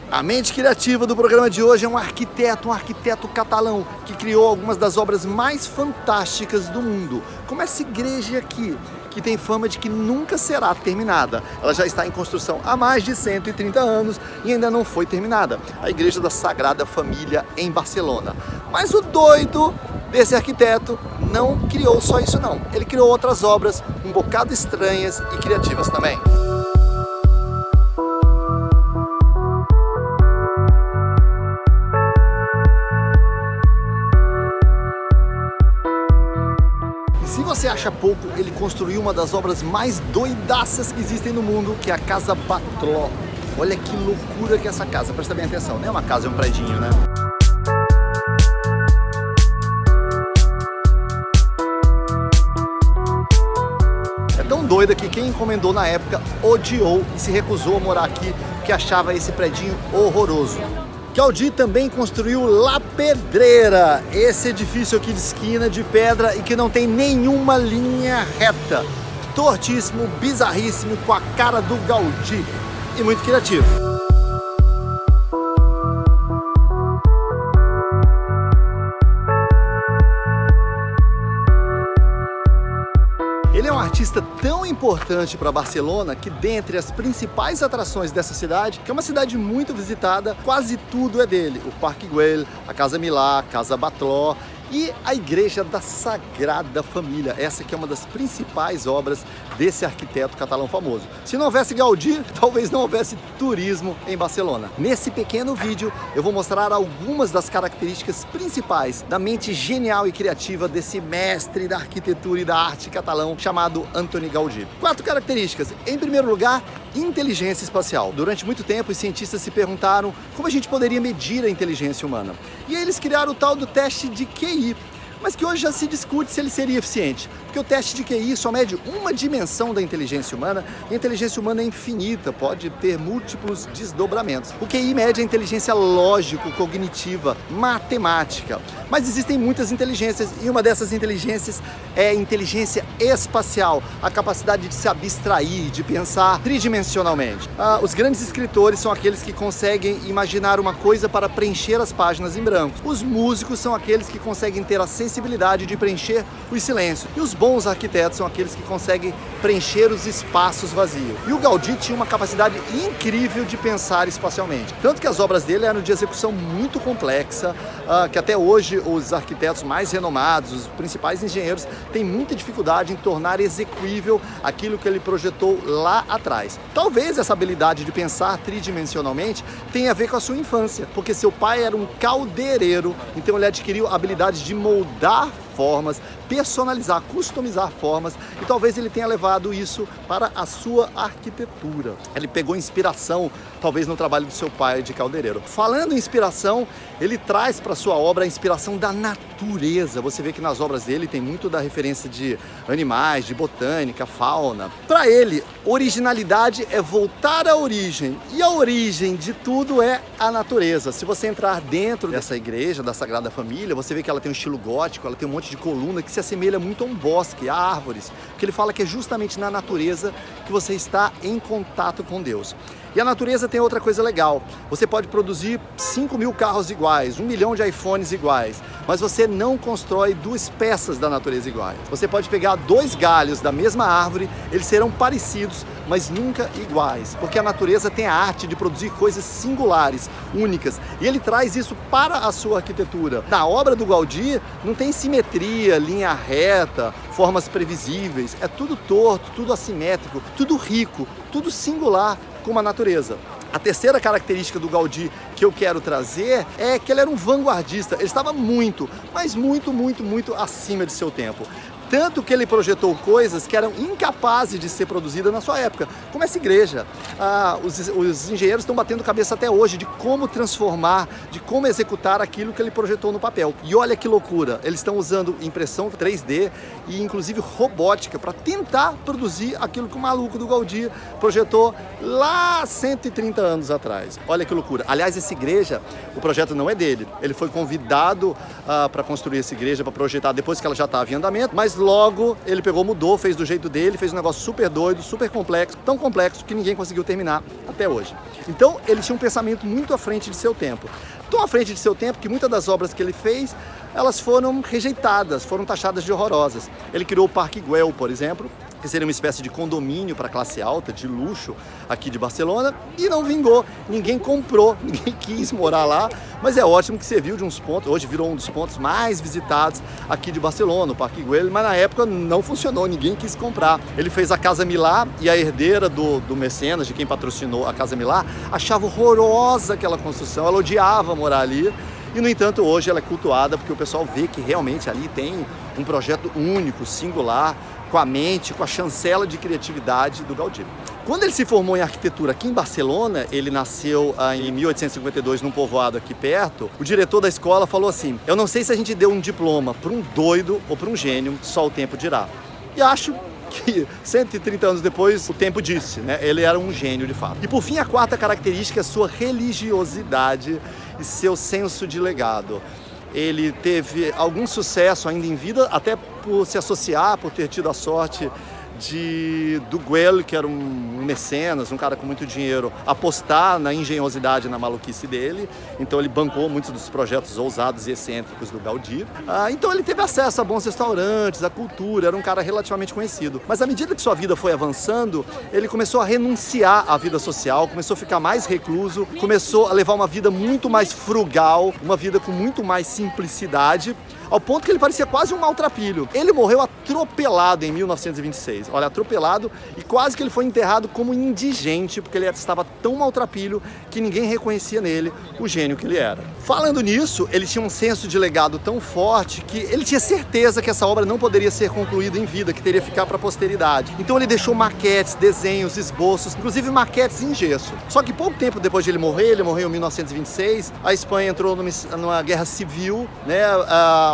A mente criativa do programa de hoje é um arquiteto catalão que criou algumas das obras mais fantásticas do mundo, como essa igreja aqui, que tem fama de que nunca será terminada. Ela já está em construção há mais de 130 anos e ainda não foi terminada. A Igreja da Sagrada Família em Barcelona. Mas o doido desse arquiteto não criou só isso não. Ele criou outras obras um bocado estranhas e criativas também. Se você acha pouco, ele construiu uma das obras mais doidaças que existem no mundo, que é a Casa Batlló. Olha que loucura que é essa casa, presta bem atenção, não é uma casa, é um predinho, né? É tão doida que quem encomendou na época odiou e se recusou a morar aqui, porque achava esse predinho horroroso. Gaudí também construiu La Pedrera, esse edifício aqui de esquina de pedra e que não tem nenhuma linha reta. Tortíssimo, bizarríssimo, com a cara do Gaudí e muito criativo. Ele é um artista tão importante para Barcelona que, dentre as principais atrações dessa cidade, que é uma cidade muito visitada, quase tudo é dele. O Parque Güell, a Casa Milà, a Casa Batlló e a Igreja da Sagrada Família. Essa que é uma das principais obras desse arquiteto catalão famoso. Se não houvesse Gaudí, talvez não houvesse turismo em Barcelona. Nesse pequeno vídeo eu vou mostrar algumas das características principais da mente genial e criativa desse mestre da arquitetura e da arte catalão chamado Antoni Gaudí. 4 características. Em primeiro lugar, inteligência espacial. Durante muito tempo os cientistas se perguntaram como a gente poderia medir a inteligência humana. E aí eles criaram o tal do teste de QI, mas que hoje já se discute se ele seria eficiente, porque o teste de QI só mede uma dimensão da inteligência humana, e a inteligência humana é infinita, pode ter múltiplos desdobramentos. O QI mede a inteligência lógico-cognitiva, matemática, mas existem muitas inteligências, e uma dessas inteligências é a inteligência espacial, a capacidade de se abstrair, de pensar tridimensionalmente. Os grandes escritores são aqueles que conseguem imaginar uma coisa para preencher as páginas em branco. Os músicos são aqueles que conseguem ter a sensibilidade de preencher os silêncios. E os bons arquitetos são aqueles que conseguem preencher os espaços vazios. E o Gaudí tinha uma capacidade incrível de pensar espacialmente. Tanto que as obras dele eram de execução muito complexa, que até hoje os arquitetos mais renomados, os principais engenheiros, têm muita dificuldade em tornar execuível aquilo que ele projetou lá atrás. Talvez essa habilidade de pensar tridimensionalmente tenha a ver com a sua infância, porque seu pai era um caldeireiro, então ele adquiriu a habilidade de moldar formas, personalizar, customizar formas, e talvez ele tenha levado isso para a sua arquitetura. Ele pegou inspiração, talvez no trabalho do seu pai de caldeireiro. Falando em inspiração, ele traz para sua obra a inspiração da natureza. Você vê que nas obras dele tem muito da referência de animais, de botânica, fauna. Para ele, originalidade é voltar à origem, e a origem de tudo é a natureza. Se você entrar dentro dessa igreja da Sagrada Família, você vê que ela tem um estilo gótico, ela tem um monte de coluna que se assemelha muito a um bosque, a árvores, que ele fala que é justamente na natureza que você está em contato com Deus. E a natureza tem outra coisa legal, você pode produzir 5.000 carros iguais, 1 milhão de iPhones iguais, mas você não constrói 2 peças da natureza iguais. Você pode pegar 2 galhos da mesma árvore, eles serão parecidos, mas nunca iguais, porque a natureza tem a arte de produzir coisas singulares, únicas, e ele traz isso para a sua arquitetura. Na obra do Gaudí não tem simetria, linha reta, formas previsíveis, é tudo torto, tudo assimétrico, tudo rico, tudo singular como a natureza. A terceira característica do Gaudí que eu quero trazer é que ele era um vanguardista, ele estava muito, mas muito acima de seu tempo. Tanto que ele projetou coisas que eram incapazes de ser produzidas na sua época, como essa igreja. Os engenheiros estão batendo cabeça até hoje de como transformar, de como executar aquilo que ele projetou no papel. E olha que loucura, eles estão usando impressão 3D e inclusive robótica para tentar produzir aquilo que o maluco do Gaudí projetou lá 130 anos atrás. Olha que loucura. Aliás, essa igreja, o projeto não é dele. Ele foi convidado para construir essa igreja, para projetar depois que ela já estava em andamento, mas mas logo ele pegou, mudou, fez do jeito dele, fez um negócio super doido, super complexo, tão complexo que ninguém conseguiu terminar até hoje. Então ele tinha um pensamento muito à frente de seu tempo. Tão à frente de seu tempo que muitas das obras que ele fez, elas foram rejeitadas, foram taxadas de horrorosas. Ele criou o Parque Güell, por exemplo, que seria uma espécie de condomínio para classe alta, de luxo, aqui de Barcelona, e não vingou. Ninguém comprou, ninguém quis morar lá, mas é ótimo que serviu de uns pontos, hoje virou um dos pontos mais visitados aqui de Barcelona, o Parque Güell, mas na época não funcionou, ninguém quis comprar. Ele fez a Casa Milà e a herdeira do mecenas, de quem patrocinou a Casa Milà, achava horrorosa aquela construção, ela odiava morar ali. E, no entanto, hoje ela é cultuada porque o pessoal vê que realmente ali tem um projeto único, singular, com a mente, com a chancela de criatividade do Gaudí. Quando ele se formou em arquitetura aqui em Barcelona, ele nasceu em 1852 num povoado aqui perto, o diretor da escola falou assim: eu não sei se a gente deu um diploma para um doido ou para um gênio, só o tempo dirá. E acho que 130 anos depois o tempo disse, né? Ele era um gênio de fato. E por fim, a quarta característica é sua religiosidade e seu senso de legado. Ele teve algum sucesso ainda em vida, até por se associar, por ter tido a sorte do Güell, que era um mecenas, um cara com muito dinheiro, apostar na engenhosidade, na maluquice dele. Então ele bancou muitos dos projetos ousados e excêntricos do Gaudí. Então ele teve acesso a bons restaurantes, a cultura, era um cara relativamente conhecido. Mas à medida que sua vida foi avançando, ele começou a renunciar à vida social, começou a ficar mais recluso, começou a levar uma vida muito mais frugal, uma vida com muito mais simplicidade, ao ponto que ele parecia quase um maltrapilho. Ele morreu atropelado em 1926. Olha, atropelado, e quase que ele foi enterrado como indigente, porque ele estava tão maltrapilho que ninguém reconhecia nele o gênio que ele era. Falando nisso, ele tinha um senso de legado tão forte que ele tinha certeza que essa obra não poderia ser concluída em vida, que teria que ficar para a posteridade. Então ele deixou maquetes, desenhos, esboços, inclusive maquetes em gesso. Só que pouco tempo depois de ele morreu em 1926, a Espanha entrou numa guerra civil, né?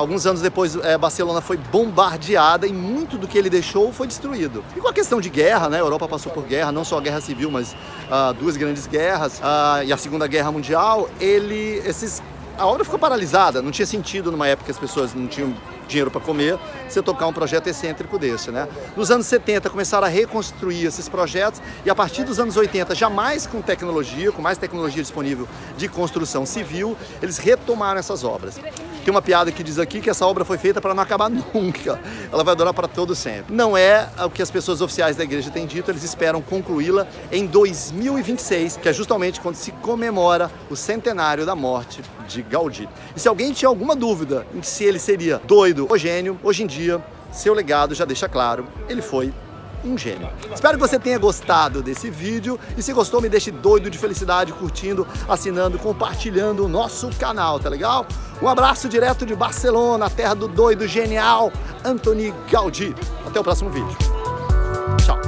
Alguns anos depois, Barcelona foi bombardeada e muito do que ele deixou foi destruído. E com a questão de guerra, né? A Europa passou por guerra, não só a Guerra Civil, mas duas grandes guerras, e a Segunda Guerra Mundial, a obra ficou paralisada, não tinha sentido numa época que as pessoas não tinham dinheiro para comer, você tocar um projeto excêntrico desse, né? Nos anos 70 começaram a reconstruir esses projetos e a partir dos anos 80, já mais com mais tecnologia disponível de construção civil, eles retomaram essas obras. Tem uma piada que diz aqui que essa obra foi feita para não acabar nunca, ela vai durar para todo sempre. Não é o que as pessoas oficiais da igreja têm dito, eles esperam concluí-la em 2026, que é justamente quando se comemora o centenário da morte de Gaudí. E se alguém tinha alguma dúvida em se ele seria doido ou gênio, hoje em dia, seu legado já deixa claro, ele foi um gênio. Espero que você tenha gostado desse vídeo e se gostou, me deixe doido de felicidade, curtindo, assinando, compartilhando o nosso canal, tá legal? Um abraço direto de Barcelona, a terra do doido genial Antoni Gaudí. Até o próximo vídeo. Tchau.